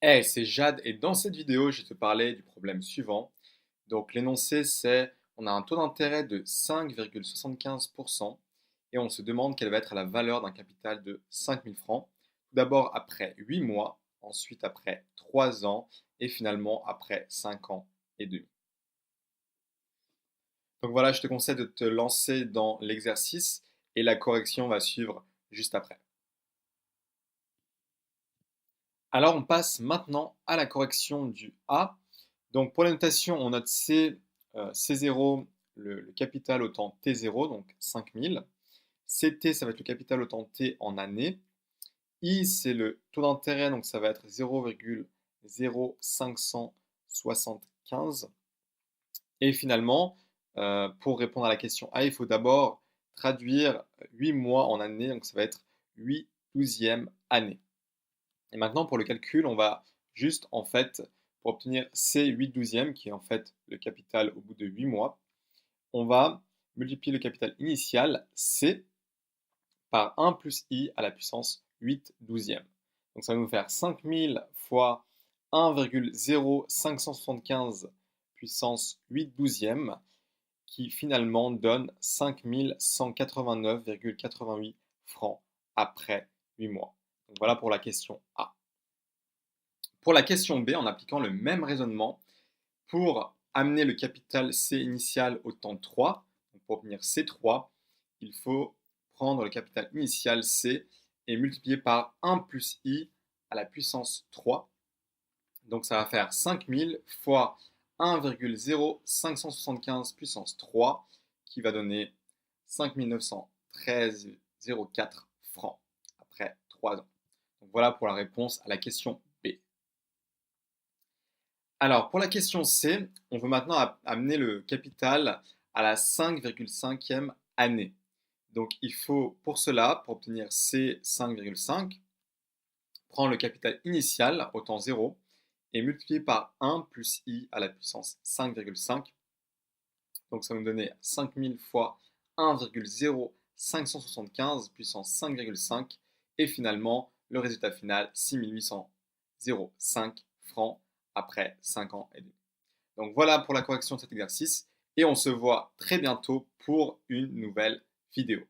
Hey, c'est Jade et dans cette vidéo, je vais te parler du problème suivant. Donc l'énoncé, c'est on a un taux d'intérêt de 5,75% et on se demande quelle va être la valeur d'un capital de 5000 francs. Tout d'abord après 8 mois, ensuite après 3 ans et finalement après 5 ans et demi. Donc voilà, je te conseille de te lancer dans l'exercice et la correction va suivre juste après. Alors on passe maintenant à la correction du A. Donc pour la notation, on note C0, le capital au temps T0, donc 5000. CT, ça va être le capital au temps T en années. I, c'est le taux d'intérêt, donc ça va être 0,0575. Et finalement, pour répondre à la question A, il faut d'abord traduire 8 mois en années, donc ça va être 8 douzièmes années. Et maintenant, pour le calcul, on va juste, en fait, pour obtenir C 8 douzièmes, qui est en fait le capital au bout de 8 mois, on va multiplier le capital initial, C, par 1 plus I à la puissance 8 douzièmes. Donc ça va nous faire 5000 fois 1,0575 puissance 8 douzièmes, qui finalement donne 5189,88 francs après 8 mois. Donc voilà pour la question A. Pour la question B, en appliquant le même raisonnement, pour amener le capital C initial au temps 3, donc pour obtenir C3, il faut prendre le capital initial C et multiplier par 1 plus I à la puissance 3. Donc ça va faire 5000 fois 1,0575 puissance 3 qui va donner 5913,04 francs après 3 ans. Donc voilà pour la réponse à la question B. Alors, pour la question C, on veut maintenant amener le capital à la 5,5e année. Donc, il faut pour cela, pour obtenir C 5,5, prendre le capital initial au temps 0 et multiplier par 1 plus I à la puissance 5,5. Donc, ça va nous donner 5000 fois 1,0575 puissance 5,5 et finalement, le résultat final, 6805 francs après 5 ans et demi. Donc voilà pour la correction de cet exercice et on se voit très bientôt pour une nouvelle vidéo.